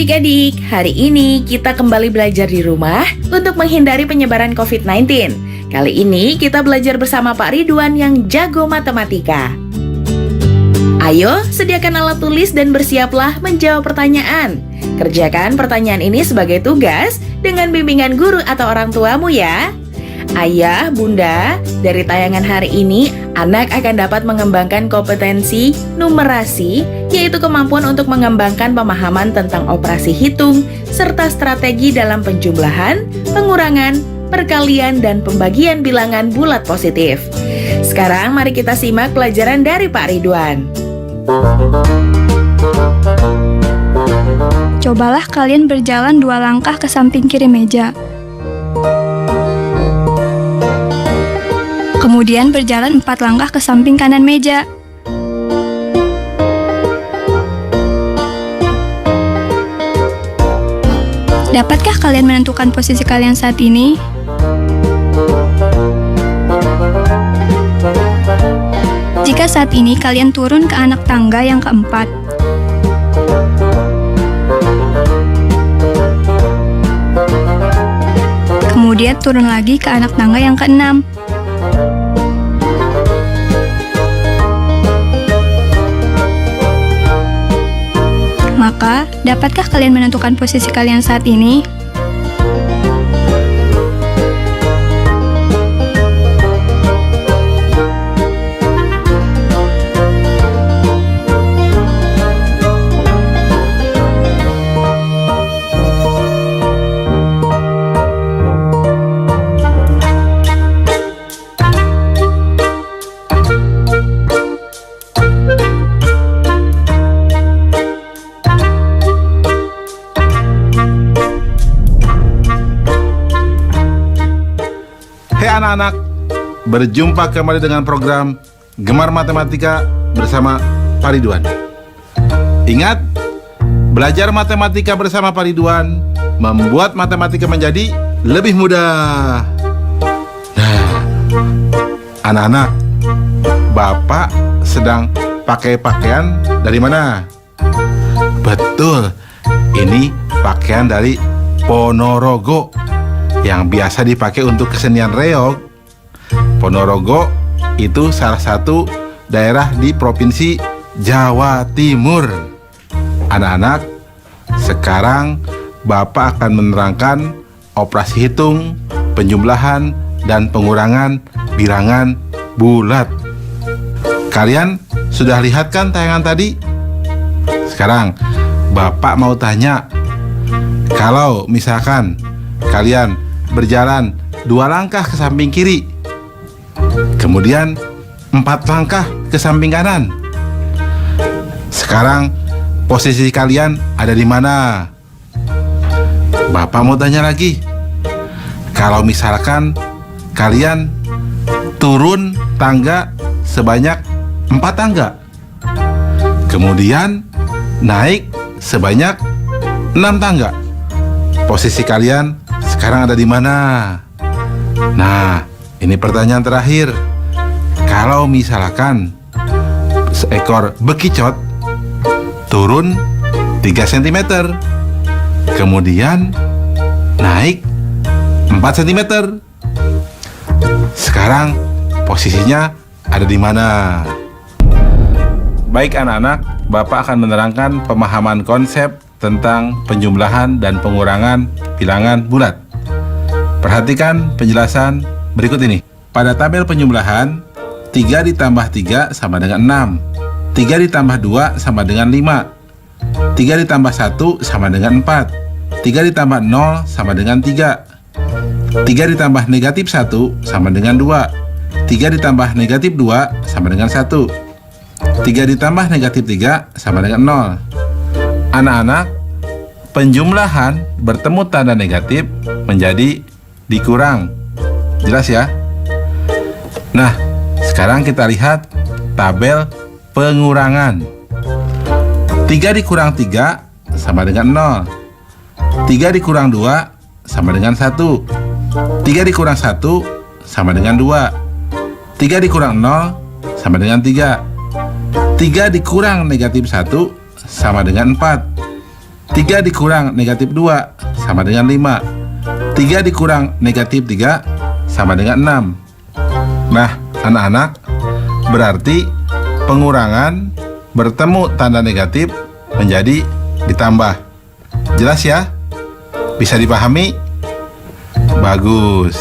adik-adik, hari ini kita kembali belajar di rumah untuk menghindari penyebaran COVID-19. Kali ini kita belajar bersama Pak Ridwan yang jago matematika. Ayo, sediakan alat tulis dan bersiaplah menjawab pertanyaan. Kerjakan pertanyaan ini sebagai tugas dengan bimbingan guru atau orang tuamu ya. Ayah, bunda, dari tayangan hari ini, anak akan dapat mengembangkan kompetensi numerasi, yaitu kemampuan untuk mengembangkan pemahaman tentang operasi hitung, serta strategi dalam penjumlahan, pengurangan, perkalian, dan pembagian bilangan bulat positif. Sekarang mari kita simak pelajaran dari Pak Ridwan. Cobalah kalian berjalan 2 langkah ke samping kiri meja. Kemudian berjalan 4 langkah ke samping kanan meja. Dapatkah kalian menentukan posisi kalian saat ini? Jika saat ini kalian turun ke anak tangga yang keempat, kemudian turun lagi ke anak tangga yang keenam, maka, dapatkah kalian menentukan posisi kalian saat ini? Anak-anak, berjumpa kembali dengan program Gemar Matematika bersama Pak Ridwan. Ingat, belajar matematika bersama Pak Ridwan membuat matematika menjadi lebih mudah. Nah, anak-anak, Bapak sedang pakai pakaian dari mana? Betul, ini pakaian dari Ponorogo yang biasa dipakai untuk kesenian reog. Ponorogo itu salah satu daerah di Provinsi Jawa Timur. Anak-anak, sekarang Bapak akan menerangkan operasi hitung, penjumlahan, dan pengurangan bilangan bulat. Kalian sudah lihat kan tayangan tadi? Sekarang Bapak mau tanya, kalau misalkan kalian berjalan 2 langkah ke samping kiri, kemudian 4 langkah ke samping kanan. Sekarang posisi kalian ada di mana? Bapak mau tanya lagi. Kalau misalkan kalian turun tangga sebanyak 4 tangga, kemudian naik sebanyak 6 tangga, posisi kalian sekarang ada di mana? Nah, ini pertanyaan terakhir. Kalau misalkan seekor bekicot turun 3 cm, kemudian naik 4 cm, sekarang posisinya ada di mana? Baik anak-anak, Bapak akan menerangkan pemahaman konsep tentang penjumlahan dan pengurangan bilangan bulat. Perhatikan penjelasan berikut ini. Pada tabel penjumlahan, 3 ditambah 3 sama dengan 6, 3 ditambah 2 sama dengan 5, 3 ditambah 1 sama dengan 4, 3 ditambah 0 sama dengan 3, 3 ditambah negatif 1 sama dengan 2, 3 ditambah negatif 2 sama dengan 1, 3 ditambah negatif 3 sama dengan 0. Anak-anak, penjumlahan bertemu tanda negatif menjadi dikurang. Jelas ya? Nah, sekarang kita lihat tabel pengurangan. 3 dikurang 3 sama dengan 0. 3 dikurang 2 sama dengan 1. 3 dikurang 1 sama dengan 2. 3 dikurang 0 sama dengan 3. 3 dikurang negatif 1 sama dengan 4. 3 dikurang negatif 2 sama dengan 5. 3 dikurang negatif 3 sama dengan 6. Nah, anak-anak, berarti pengurangan bertemu tanda negatif menjadi ditambah. Jelas ya? Bisa dipahami? Bagus.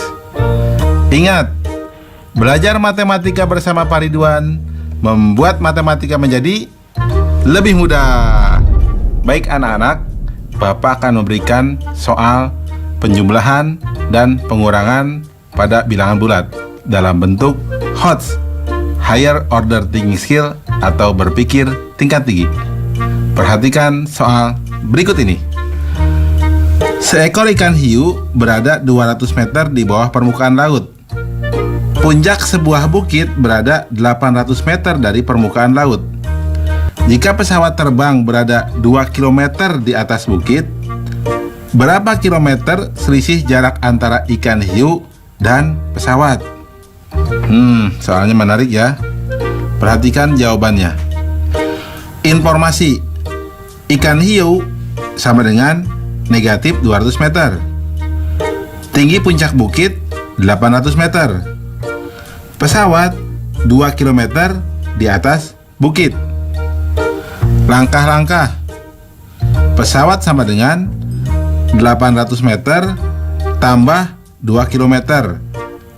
Ingat, belajar matematika bersama Pak Ridwan membuat matematika menjadi lebih mudah. Baik anak-anak, Bapak akan memberikan soal penjumlahan dan pengurangan pada bilangan bulat dalam bentuk HOTS, Higher Order Thinking Skill atau berpikir tingkat tinggi. Perhatikan soal berikut ini. Seekor ikan hiu berada 200 meter di bawah permukaan laut. Puncak sebuah bukit berada 800 meter dari permukaan laut. Jika pesawat terbang berada 2 km di atas bukit, berapa kilometer selisih jarak antara ikan hiu dan pesawat? Soalnya menarik ya. Perhatikan jawabannya. Informasi: ikan hiu sama dengan negatif 200 meter. Tinggi puncak bukit 800 meter. Pesawat 2 km di atas bukit. Langkah-langkah: pesawat sama dengan 800 meter tambah 2 km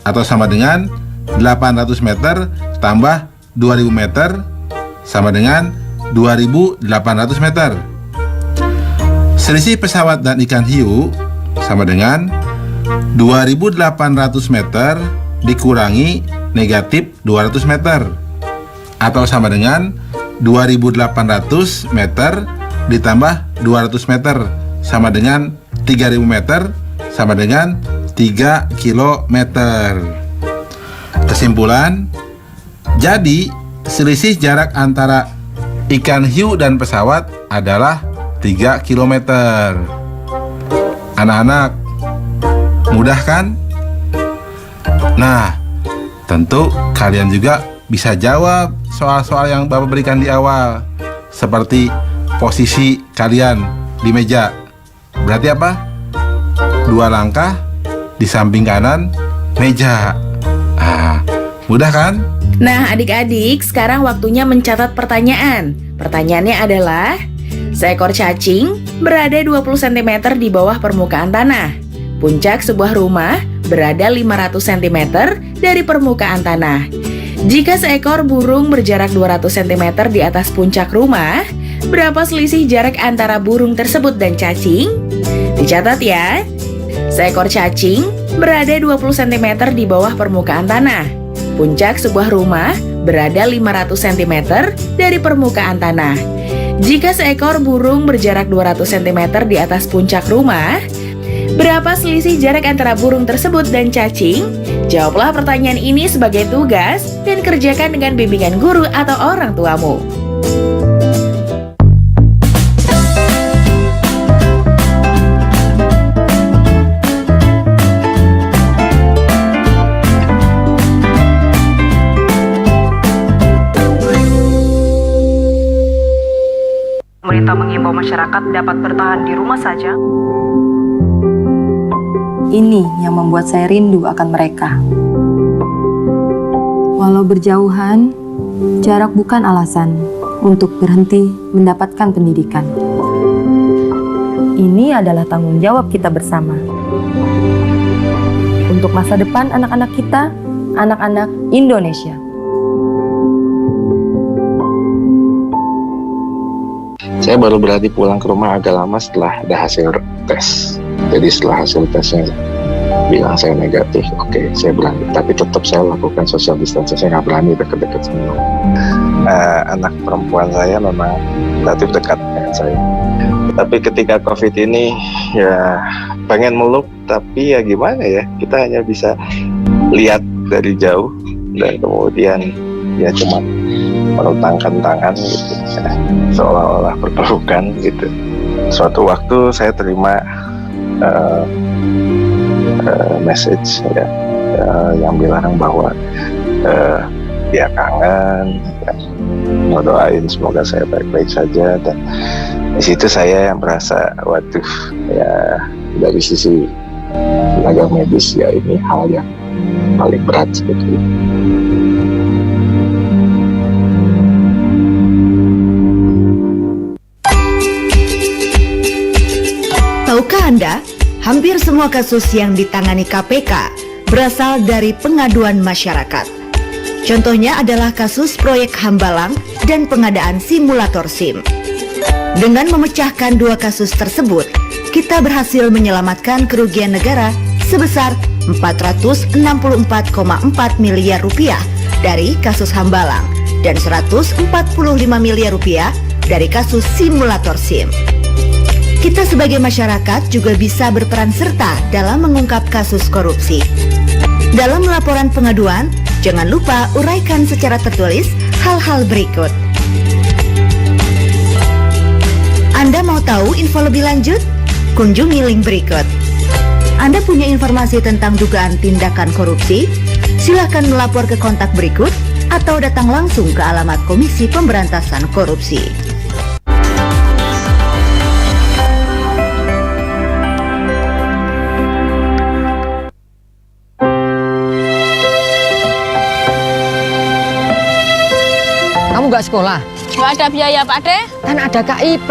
atau sama dengan 800 meter tambah 2000 meter sama dengan 2800 meter. Selisih pesawat dan ikan hiu sama dengan 2800 meter dikurangi negatif 200 meter atau sama dengan 2800 meter ditambah 200 meter sama dengan 3000 meter sama dengan 3 kilometer. Kesimpulan, jadi selisih jarak antara ikan hiu dan pesawat adalah 3 kilometer. Anak-anak, mudah kan? Nah, tentu kalian juga bisa jawab soal-soal yang Bapak berikan di awal. Seperti posisi kalian di meja. Berarti apa? 2 langkah di samping kanan meja. Mudah kan? Nah, adik-adik, sekarang waktunya mencatat pertanyaan. Pertanyaannya adalah, seekor cacing berada 20 cm di bawah permukaan tanah. Puncak sebuah rumah berada 500 cm dari permukaan tanah. Jika seekor burung berjarak 200 cm di atas puncak rumah, berapa selisih jarak antara burung tersebut dan cacing? Dicatat ya. Seekor cacing berada 20 cm di bawah permukaan tanah. Puncak sebuah rumah berada 500 cm dari permukaan tanah. Jika seekor burung berjarak 200 cm di atas puncak rumah, berapa selisih jarak antara burung tersebut dan cacing? Jawablah pertanyaan ini sebagai tugas dan kerjakan dengan bimbingan guru atau orang tuamu. Pemerintah mengimbau masyarakat dapat bertahan di rumah saja. Ini yang membuat saya rindu akan mereka. Walau berjauhan, jarak bukan alasan untuk berhenti mendapatkan pendidikan. Ini adalah tanggung jawab kita bersama. Untuk masa depan anak-anak kita, anak-anak Indonesia. Saya baru berani pulang ke rumah agak lama setelah ada hasil tes. Jadi setelah hasil tesnya bilang saya negatif, oke, saya berani. Tapi tetap saya lakukan social distancing, saya nggak berani dekat-dekat sama anak perempuan saya memang relatif dekat dengan saya. Tapi ketika COVID ini ya pengen meluk, tapi ya gimana ya, kita hanya bisa lihat dari jauh dan kemudian ya cuma melutangkan tangan gitu, seolah-olah berpelukan gitu. Suatu waktu saya terima message ya, yang bilang bahwa dia kangen, ya, mau doain semoga saya baik-baik saja dan Di situ saya yang merasa, waduh, ya dari sisi tenaga medis ya ini hal yang paling berat sebetulnya. Tahukah Anda, hampir semua kasus yang ditangani KPK berasal dari pengaduan masyarakat. Contohnya adalah kasus proyek Hambalang dan pengadaan simulator SIM. Dengan memecahkan dua kasus tersebut, kita berhasil menyelamatkan kerugian negara sebesar 464,4 miliar rupiah dari kasus Hambalang dan 145 miliar rupiah dari kasus simulator SIM. Kita sebagai masyarakat juga bisa berperan serta dalam mengungkap kasus korupsi. Dalam laporan pengaduan, jangan lupa uraikan secara tertulis hal-hal berikut. Anda mau tahu info lebih lanjut? Kunjungi link berikut. Anda punya informasi tentang dugaan tindakan korupsi? Silakan melapor ke kontak berikut atau datang langsung ke alamat Komisi Pemberantasan Korupsi. Kamu nggak sekolah? Nggak ada biaya, Pak De. Kan ada KIP.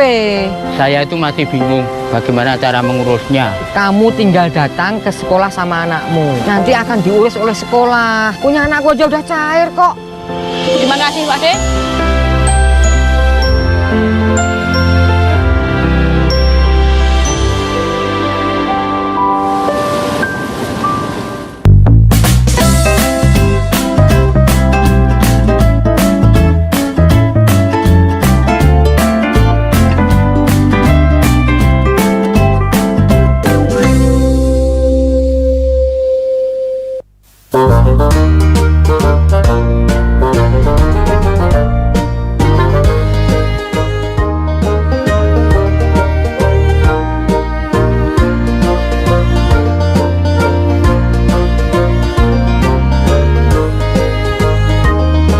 Saya itu masih bingung bagaimana cara mengurusnya. Kamu tinggal datang ke sekolah sama anakmu. Nanti akan diurus oleh sekolah. Punya anakku aja udah cair kok. Terima kasih, Pak De.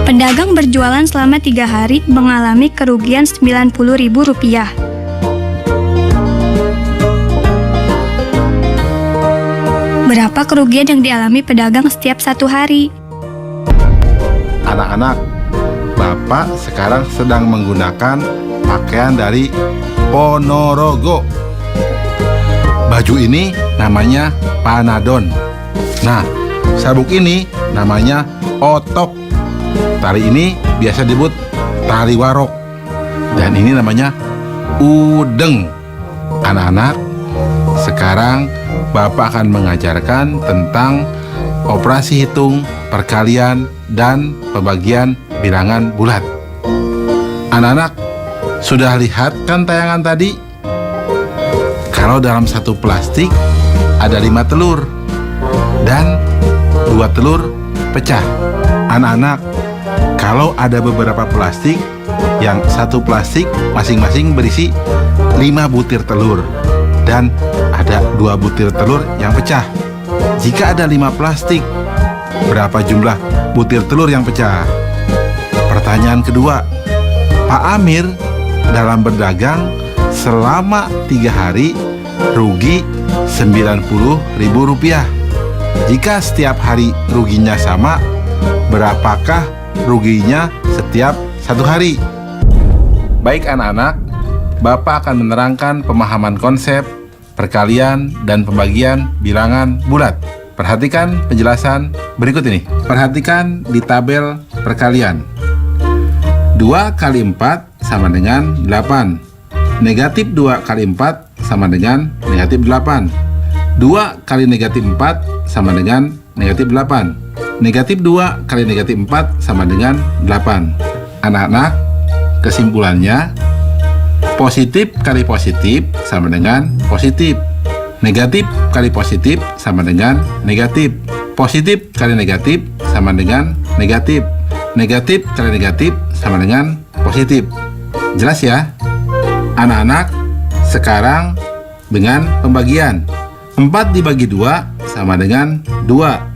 Pedagang berjualan selama 3 hari mengalami kerugian Rp90.000. Berapa kerugian yang dialami pedagang setiap 1 hari? Anak-anak, Bapak sekarang sedang menggunakan pakaian dari Ponorogo. Baju ini namanya Panadon. Nah, sabuk ini namanya Otok. Tari ini biasa disebut tari warok. Dan ini namanya udeng. Anak-anak, sekarang Bapak akan mengajarkan tentang operasi hitung, perkalian, dan pembagian bilangan bulat. Anak-anak, sudah lihat kan tayangan tadi? Kalau dalam satu plastik ada 5 telur dan 2 telur pecah. Anak-anak, kalau ada beberapa plastik, yang satu plastik masing-masing berisi 5 butir telur dan ada 2 butir telur yang pecah. Jika ada 5 plastik, berapa jumlah butir telur yang pecah? Pertanyaan kedua, Pak Amir dalam berdagang selama 3 hari rugi Rp90.000. Jika setiap hari ruginya sama, berapakah ruginya setiap 1 hari? Baik anak-anak, Bapak akan menerangkan pemahaman konsep, perkalian, dan pembagian bilangan bulat. Perhatikan penjelasan berikut ini. Perhatikan di tabel perkalian. 2 kali 4 sama dengan 8. Negatif 2 kali 4 sama dengan negatif 8. 2 kali negatif 4 sama dengan negatif 8. Negatif 2 kali negatif 4 sama dengan 8. Anak-anak, kesimpulannya, positif kali positif sama dengan positif. Negatif kali positif sama dengan negatif. Positif kali negatif sama dengan negatif. Negatif kali negatif sama dengan positif. Jelas ya? Anak-anak, sekarang dengan pembagian. 4 dibagi 2 sama dengan 2.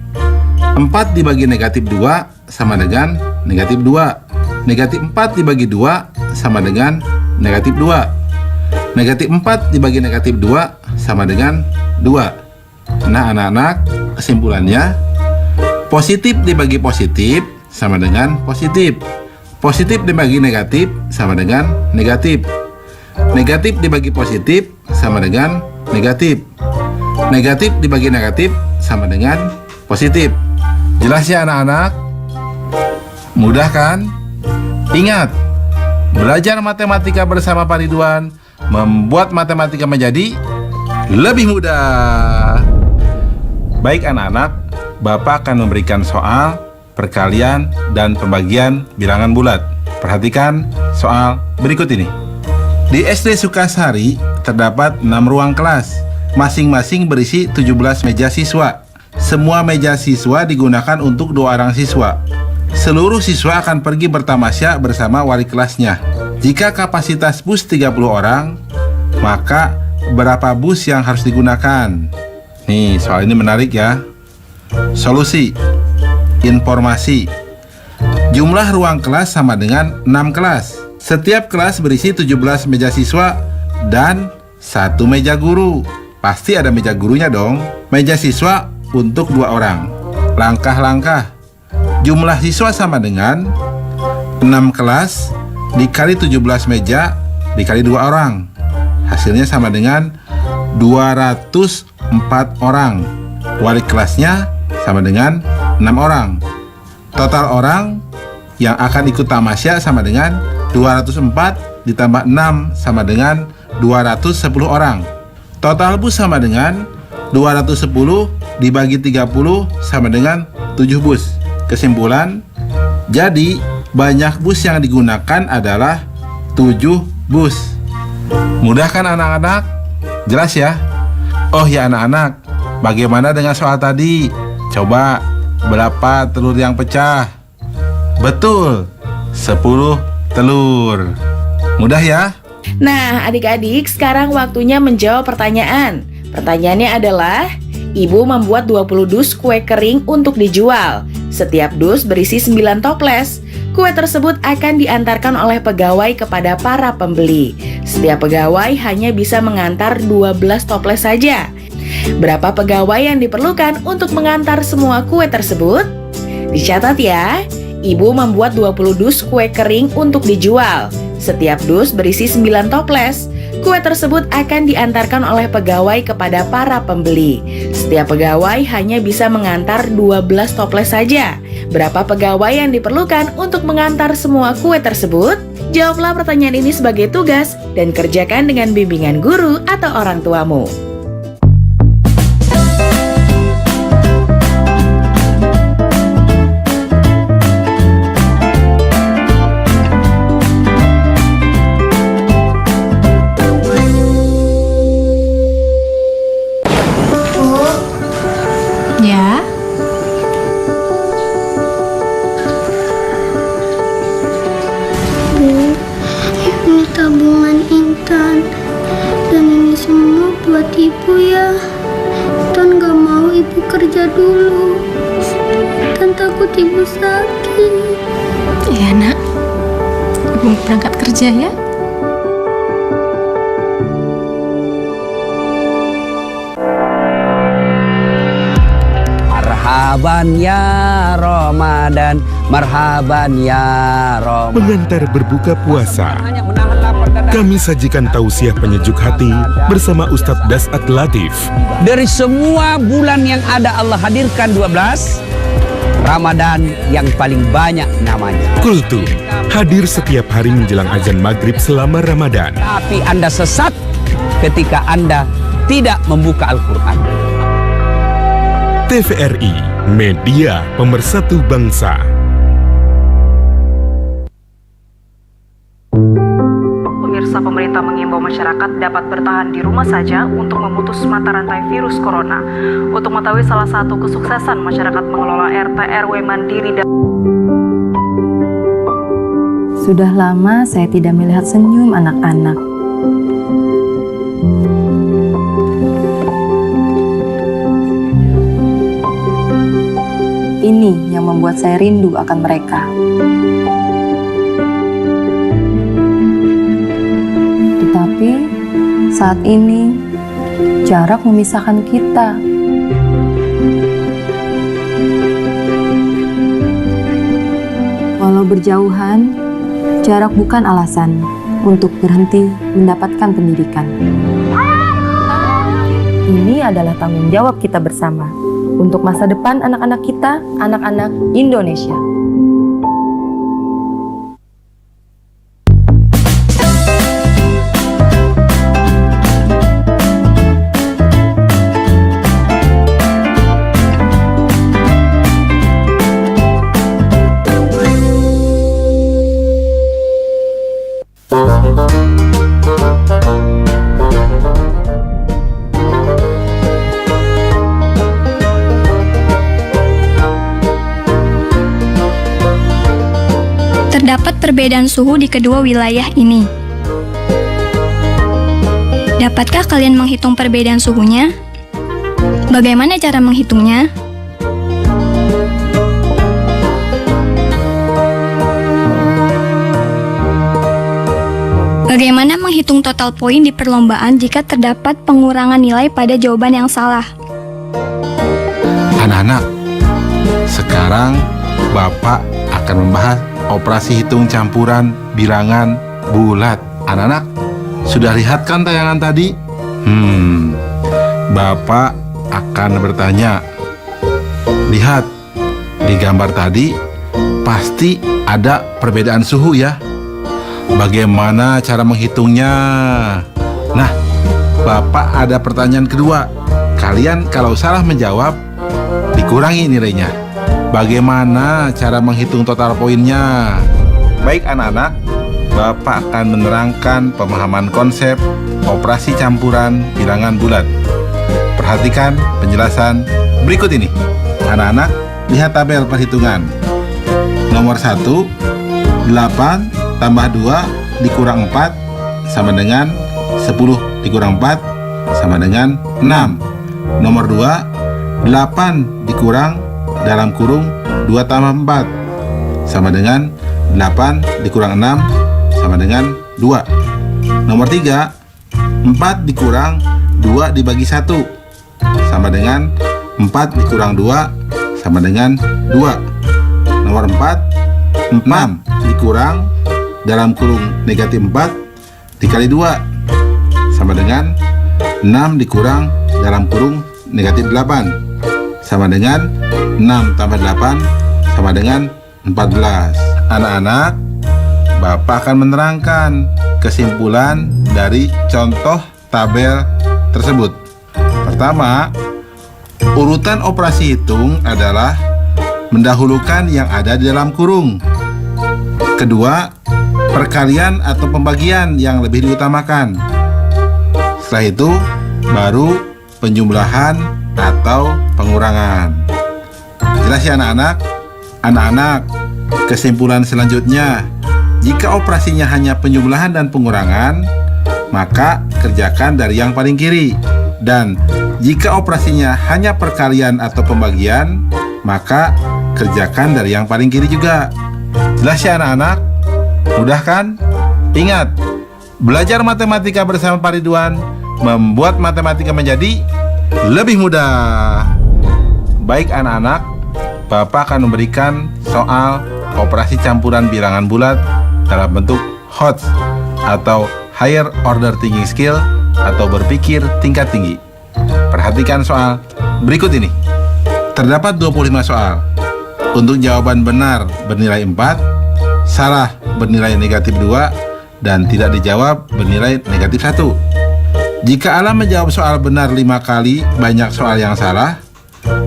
4 dibagi negatif 2 sama dengan negatif 2. Negatif 4 dibagi 2 sama dengan negatif 2. Negatif 4 dibagi negatif 2 sama dengan 2. Nah anak-anak, kesimpulannya positif dibagi positif sama dengan positif. Positif dibagi negatif sama dengan negatif. Negatif dibagi positif sama dengan negatif. Negatif dibagi negatif sama dengan positif. Jelas ya anak-anak? Mudah kan? Ingat, belajar matematika bersama Pak Ridwan membuat matematika menjadi lebih mudah. Baik anak-anak, Bapak akan memberikan soal, perkalian, dan pembagian bilangan bulat. Perhatikan soal berikut ini. Di SD Sukasari terdapat 6 ruang kelas, masing-masing berisi 17 meja siswa. Semua meja siswa digunakan untuk 2 orang siswa. Seluruh siswa akan pergi bertamasya bersama wali kelasnya. Jika kapasitas bus 30 orang, maka berapa bus yang harus digunakan? Nih, soal ini menarik ya. Solusi. Informasi. Jumlah ruang kelas sama dengan 6 kelas. Setiap kelas berisi 17 meja siswa dan 1 meja guru. Pasti ada meja gurunya dong. Meja siswa untuk 2 orang. Langkah-langkah. Jumlah siswa sama dengan 6 kelas dikali 17 meja dikali 2 orang. Hasilnya sama dengan 204 orang. Wali kelasnya sama dengan 6 orang. Total orang yang akan ikut tamasya sama dengan 204 ditambah 6 sama dengan 210 orang. Total bus sama dengan 210 dibagi 30 sama dengan 7 bus. Kesimpulan, jadi banyak bus yang digunakan adalah 7 bus. Mudah kan anak-anak? Jelas ya? Oh ya anak-anak, bagaimana dengan soal tadi? Coba, berapa telur yang pecah? Betul, 10 telur. Mudah ya? Nah, adik-adik, sekarang waktunya menjawab pertanyaan. Pertanyaannya adalah, ibu membuat 20 dus kue kering untuk dijual. Setiap dus berisi 9 toples. Kue tersebut akan diantarkan oleh pegawai kepada para pembeli. Setiap pegawai hanya bisa mengantar 12 toples saja. Berapa pegawai yang diperlukan untuk mengantar semua kue tersebut? Dicatat ya, ibu membuat 20 dus kue kering untuk dijual. Setiap dus berisi 9 toples. Kue tersebut akan diantarkan oleh pegawai kepada para pembeli. Setiap pegawai hanya bisa mengantar 12 toples saja. Berapa pegawai yang diperlukan untuk mengantar semua kue tersebut? Jawablah pertanyaan ini sebagai tugas dan kerjakan dengan bimbingan guru atau orang tuamu. Ya, ini tabungan Intan. Dan ini semua buat ibu ya. Intan gak mau ibu kerja dulu. Intan takut ibu sakit. ya nak. Ibu berangkat kerja ya. Marhaban ya Ramadan, marhaban ya Ramadan. Pengantar berbuka puasa. Kami sajikan tausiah penyejuk hati bersama Ustadz Dasat Latif. Dari semua bulan yang ada Allah hadirkan 12, Ramadan yang paling banyak namanya. Kultum hadir setiap hari menjelang azan maghrib selama Ramadan. Tapi Anda sesat ketika Anda tidak membuka Al-Quran. TVRI, media pemersatu bangsa. Pemirsa, pemerintah mengimbau masyarakat dapat bertahan di rumah saja untuk memutus mata rantai virus corona. Untuk mengetahui salah satu kesuksesan masyarakat mengelola RT RW mandiri dan Sudah lama saya tidak melihat senyum anak-anak. Ini yang membuat saya rindu akan mereka. Tetapi Saat ini, jarak memisahkan kita. Walau berjauhan, jarak bukan alasan untuk berhenti mendapatkan pendidikan. Ini adalah tanggung jawab kita bersama untuk masa depan anak-anak kita, anak-anak Indonesia. Terdapat perbedaan suhu di kedua wilayah ini. Dapatkah kalian menghitung perbedaan suhunya? Bagaimana cara menghitungnya? Bagaimana menghitung total poin di perlombaan jika terdapat pengurangan nilai pada jawaban yang salah? Anak-anak, sekarang Bapak akan membahas operasi hitung campuran bilangan bulat. Anak-anak, sudah lihat kan tayangan tadi? Bapak akan bertanya. Lihat, di gambar tadi pasti ada perbedaan suhu ya. Bagaimana cara menghitungnya? Nah, Bapak ada pertanyaan kedua. Kalian kalau salah menjawab, dikurangi nilainya. Bagaimana cara menghitung total poinnya? Baik anak-anak, Bapak akan menerangkan pemahaman konsep operasi campuran bilangan bulat. Perhatikan penjelasan berikut ini. Anak-anak, lihat tabel perhitungan. Nomor 1, 8 tambah 2 dikurang 4 sama dengan 10 dikurang 4 sama dengan 6. Nomor 2, 8 dikurang dalam kurung 2 tambah 4 sama dengan 8 dikurang 6 sama dengan 2. Nomor 3, 4 dikurang 2 dibagi 1 sama dengan 4 dikurang 2 sama dengan 2. Nomor 4, 6 dikurang dalam kurung negatif 4 dikali 2 sama dengan 6 dikurang dalam kurung negatif 8 sama dengan 6 tambah 8 sama dengan 14. Anak-anak, Bapak akan menerangkan kesimpulan dari contoh tabel tersebut. Pertama, urutan operasi hitung adalah mendahulukan yang ada di dalam kurung. Kedua, perkalian atau pembagian yang lebih diutamakan. Setelah itu, baru penjumlahan atau pengurangan. Jelas ya anak-anak? Anak-anak, kesimpulan selanjutnya, jika operasinya hanya penjumlahan dan pengurangan, maka kerjakan dari yang paling kiri. Dan jika operasinya hanya perkalian atau pembagian, maka kerjakan dari yang paling kiri juga. Jelas ya anak-anak? Mudah kan? Ingat, belajar matematika bersama Pak Ridwan membuat matematika menjadi lebih mudah. Baik anak-anak, Bapak akan memberikan soal operasi campuran bilangan bulat dalam bentuk HOTS atau Higher Order Thinking Skill atau berpikir tingkat tinggi. Perhatikan soal berikut ini. Terdapat 25 soal. Untuk jawaban benar bernilai 4, salah bernilai negatif 2, dan tidak dijawab bernilai negatif 1. Jika Alam menjawab soal benar 5 kali, banyak soal yang salah,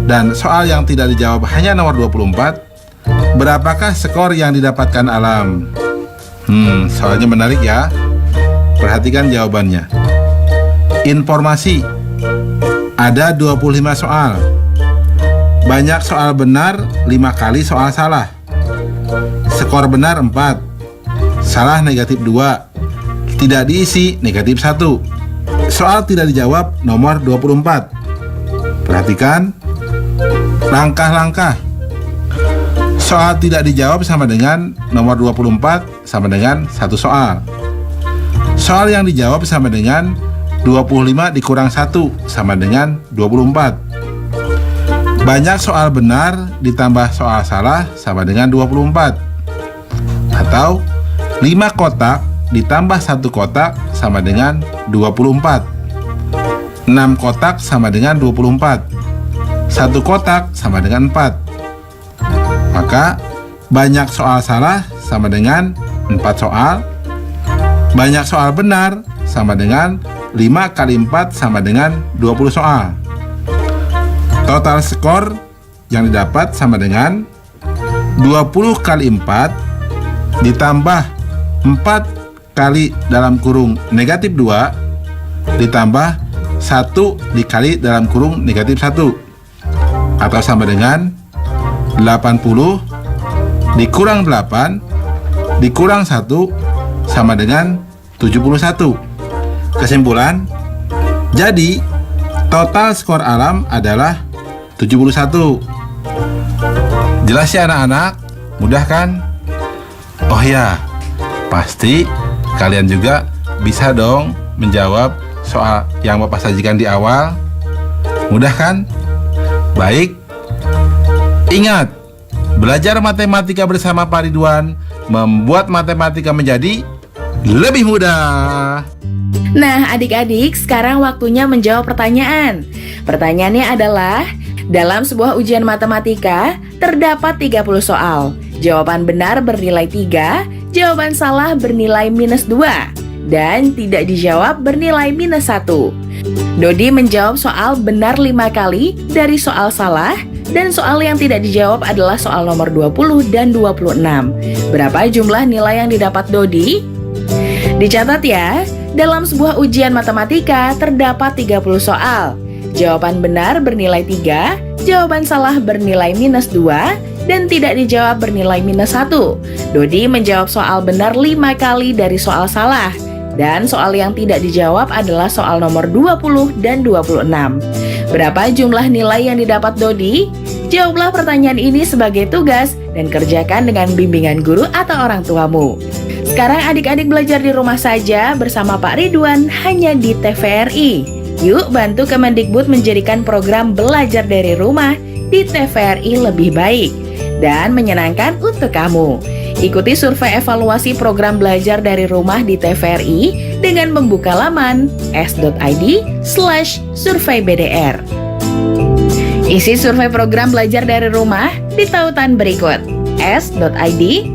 dan soal yang tidak dijawab hanya nomor 24, berapakah skor yang didapatkan Alam? Soalnya menarik ya. Perhatikan jawabannya. Informasi. Ada 25 soal. Banyak soal benar, 5 kali soal salah. Skor benar 4, salah negatif 2, tidak diisi negatif 1. Soal tidak dijawab nomor 24. Perhatikan langkah-langkah. Soal tidak dijawab sama dengan nomor 24 sama dengan 1 soal. Soal yang dijawab sama dengan 25 dikurang 1 sama dengan 24. Banyak soal benar ditambah soal salah sama dengan 24. Atau 5 kotak ditambah 1 kotak sama dengan 24. 6 kotak sama dengan 24. 1 kotak sama dengan 4. Maka banyak soal salah sama dengan 4 soal. Banyak soal benar sama dengan 5 kali 4 sama dengan 20 soal. Total skor yang didapat sama dengan 20 kali 4 ditambah 4 kali dalam kurung negatif 2 ditambah 1 dikali dalam kurung negatif 1, atau sama dengan 80 dikurang 8 dikurang 1 sama dengan 71. Kesimpulan, jadi total skor Alam adalah 71. Jelas ya anak-anak? Mudah kan? Oh ya, pasti kalian juga bisa dong menjawab soal yang Bapak sajikan di awal. Mudah kan? Baik. Ingat, belajar matematika bersama Pak Ridwan membuat matematika menjadi lebih mudah. Nah, adik-adik, sekarang waktunya menjawab pertanyaan. Pertanyaannya adalah, dalam sebuah ujian matematika, terdapat 30 soal. Jawaban benar bernilai 3, jawaban salah bernilai -2, dan tidak dijawab bernilai -1. Dodi menjawab soal benar 5 kali dari soal salah, dan soal yang tidak dijawab adalah soal nomor 20 dan 26. Berapa jumlah nilai yang didapat Dodi? Dicatat ya, dalam sebuah ujian matematika terdapat 30 soal. Jawaban benar bernilai 3, jawaban salah bernilai -2, dan tidak dijawab bernilai -1. Dodi menjawab soal benar 5 kali dari soal salah, dan soal yang tidak dijawab adalah soal nomor 20 dan 26. Berapa jumlah nilai yang didapat Dodi? Jawablah pertanyaan ini sebagai tugas dan kerjakan dengan bimbingan guru atau orang tuamu. Sekarang adik-adik belajar di rumah saja bersama Pak Ridwan hanya di TVRI. Yuk bantu Kemendikbud menjadikan program belajar dari rumah di TVRI lebih baik dan menyenangkan untuk kamu. Ikuti survei evaluasi program belajar dari rumah di TVRI dengan membuka laman s.id/surveibdr. Isi survei program belajar dari rumah di tautan berikut s.id/surveibdr.